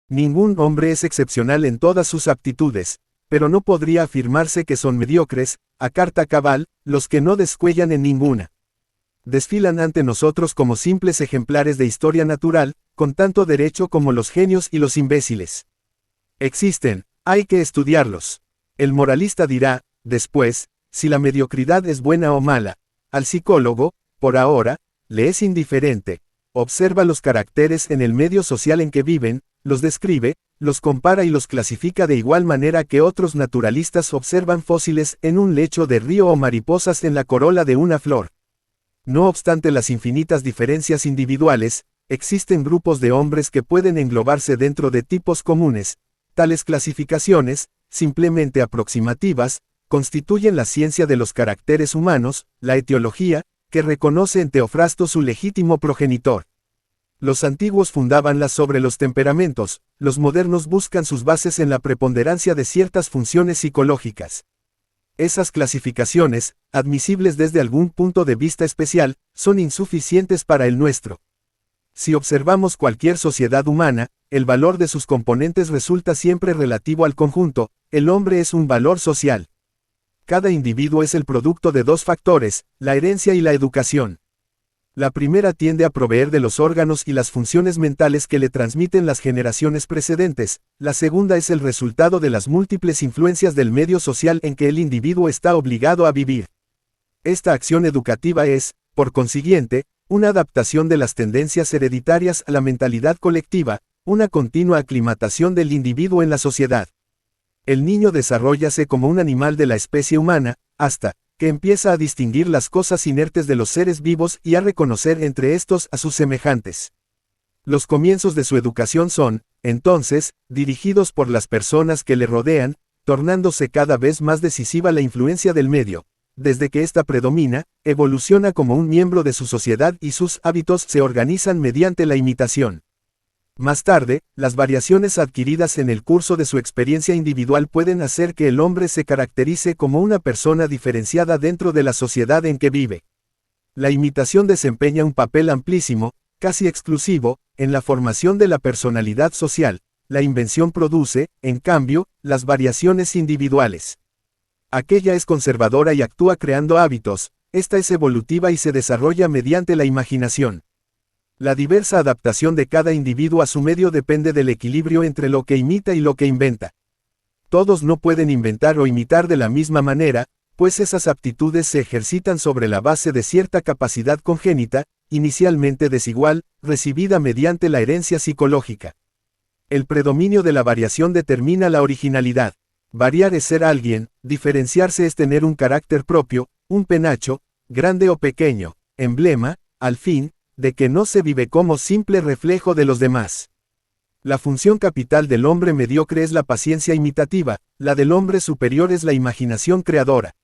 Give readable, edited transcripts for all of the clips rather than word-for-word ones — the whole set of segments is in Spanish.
Ningún hombre es excepcional en todas sus aptitudes, pero no podría afirmarse que son mediocres, a carta cabal, los que no descuellan en ninguna. Desfilan ante nosotros como simples ejemplares de historia natural, con tanto derecho como los genios y los imbéciles. Existen, hay que estudiarlos. El moralista dirá, después, si la mediocridad es buena o mala. Al psicólogo, por ahora, le es indiferente. Observa los caracteres en el medio social en que viven, los describe, los compara y los clasifica de igual manera que otros naturalistas observan fósiles en un lecho de río o mariposas en la corola de una flor. No obstante las infinitas diferencias individuales, existen grupos de hombres que pueden englobarse dentro de tipos comunes. Tales clasificaciones, simplemente aproximativas, constituyen la ciencia de los caracteres humanos, la etiología, que reconoce en Teofrasto su legítimo progenitor. Los antiguos fundábanlas sobre los temperamentos, los modernos buscan sus bases en la preponderancia de ciertas funciones psicológicas. Esas clasificaciones, admisibles desde algún punto de vista especial, son insuficientes para el nuestro. Si observamos cualquier sociedad humana, el valor de sus componentes resulta siempre relativo al conjunto. El hombre es un valor social. Cada individuo es el producto de dos factores, la herencia y la educación. La primera tiende a proveer de los órganos y las funciones mentales que le transmiten las generaciones precedentes, la segunda es el resultado de las múltiples influencias del medio social en que el individuo está obligado a vivir. Esta acción educativa es, por consiguiente, una adaptación de las tendencias hereditarias a la mentalidad colectiva, una continua aclimatación del individuo en la sociedad. El niño desarróllase como un animal de la especie humana, hasta que empieza a distinguir las cosas inertes de los seres vivos y a reconocer entre estos a sus semejantes. Los comienzos de su educación son, entonces, dirigidos por las personas que le rodean, tornándose cada vez más decisiva la influencia del medio. Desde que ésta predomina, evoluciona como un miembro de su sociedad y sus hábitos se organizan mediante la imitación. Más tarde, las variaciones adquiridas en el curso de su experiencia individual pueden hacer que el hombre se caracterice como una persona diferenciada dentro de la sociedad en que vive. La imitación desempeña un papel amplísimo, casi exclusivo, en la formación de la personalidad social. La invención produce, en cambio, las variaciones individuales. Aquella es conservadora y actúa creando hábitos, esta es evolutiva y se desarrolla mediante la imaginación. La diversa adaptación de cada individuo a su medio depende del equilibrio entre lo que imita y lo que inventa. Todos no pueden inventar o imitar de la misma manera, pues esas aptitudes se ejercitan sobre la base de cierta capacidad congénita, inicialmente desigual, recibida mediante la herencia psicológica. El predominio de la variación determina la originalidad. Variar es ser alguien, diferenciarse es tener un carácter propio, un penacho, grande o pequeño, emblema, al fin, de que no se vive como simple reflejo de los demás. La función capital del hombre mediocre es la paciencia imitativa, la del hombre superior es la imaginación creadora.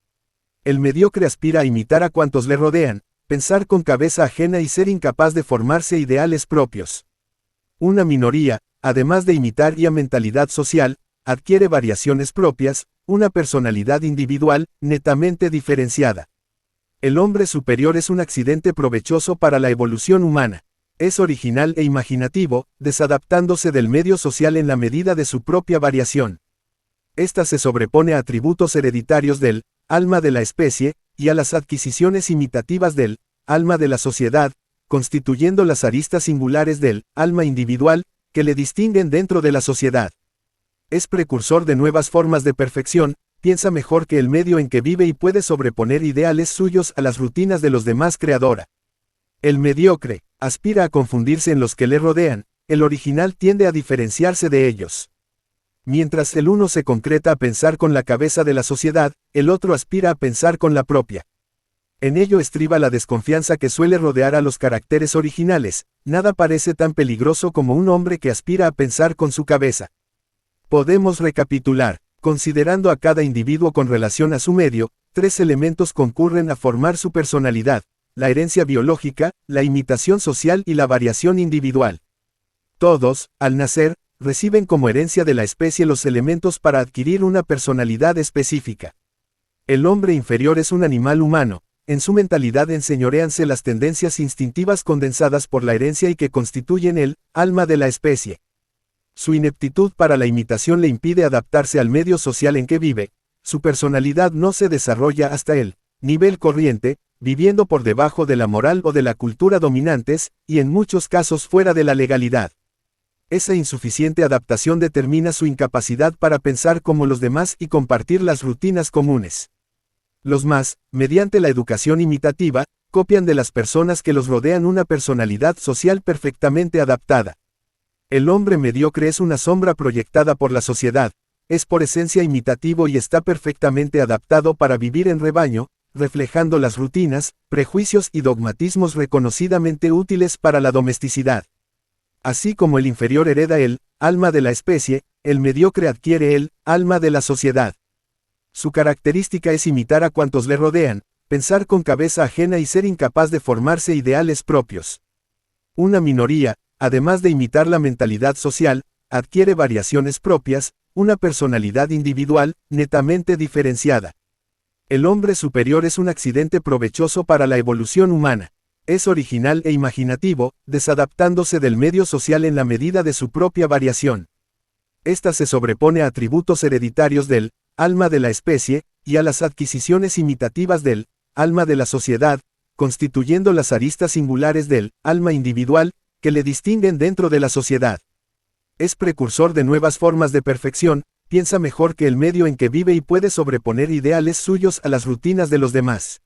El mediocre aspira a imitar a cuantos le rodean, pensar con cabeza ajena y ser incapaz de formarse ideales propios. Una minoría, además de imitar y a mentalidad social, adquiere variaciones propias, una personalidad individual, netamente diferenciada. El hombre superior es un accidente provechoso para la evolución humana. Es original e imaginativo, desadaptándose del medio social en la medida de su propia variación. Esta se sobrepone a atributos hereditarios del alma de la especie, y a las adquisiciones imitativas del alma de la sociedad, constituyendo las aristas singulares del alma individual, que le distinguen dentro de la sociedad. Es precursor de nuevas formas de perfección, piensa mejor que el medio en que vive y puede sobreponer ideales suyos a las rutinas de los demás creadora. El mediocre, aspira a confundirse en los que le rodean, el original tiende a diferenciarse de ellos. Mientras el uno se concreta a pensar con la cabeza de la sociedad, el otro aspira a pensar con la propia. En ello estriba la desconfianza que suele rodear a los caracteres originales, nada parece tan peligroso como un hombre que aspira a pensar con su cabeza. Podemos recapitular. Considerando a cada individuo con relación a su medio, tres elementos concurren a formar su personalidad: la herencia biológica, la imitación social y la variación individual. Todos, al nacer, reciben como herencia de la especie los elementos para adquirir una personalidad específica. El hombre inferior es un animal humano, en su mentalidad enseñoréanse las tendencias instintivas condensadas por la herencia y que constituyen el alma de la especie. Su ineptitud para la imitación le impide adaptarse al medio social en que vive, su personalidad no se desarrolla hasta el nivel corriente, viviendo por debajo de la moral o de la cultura dominantes, y en muchos casos fuera de la legalidad. Esa insuficiente adaptación determina su incapacidad para pensar como los demás y compartir las rutinas comunes. Los más, mediante la educación imitativa, copian de las personas que los rodean una personalidad social perfectamente adaptada. El hombre mediocre es una sombra proyectada por la sociedad, es por esencia imitativo y está perfectamente adaptado para vivir en rebaño, reflejando las rutinas, prejuicios y dogmatismos reconocidamente útiles para la domesticidad. Así como el inferior hereda el alma de la especie, el mediocre adquiere el alma de la sociedad. Su característica es imitar a cuantos le rodean, pensar con cabeza ajena y ser incapaz de formarse ideales propios. Una minoría, además de imitar la mentalidad social, adquiere variaciones propias, una personalidad individual, netamente diferenciada. El hombre superior es un accidente provechoso para la evolución humana. Es original e imaginativo, desadaptándose del medio social en la medida de su propia variación. Esta se sobrepone a atributos hereditarios del alma de la especie, y a las adquisiciones imitativas del alma de la sociedad, constituyendo las aristas singulares del alma individual, que le distinguen dentro de la sociedad. Es precursor de nuevas formas de perfección, piensa mejor que el medio en que vive y puede sobreponer ideales suyos a las rutinas de los demás.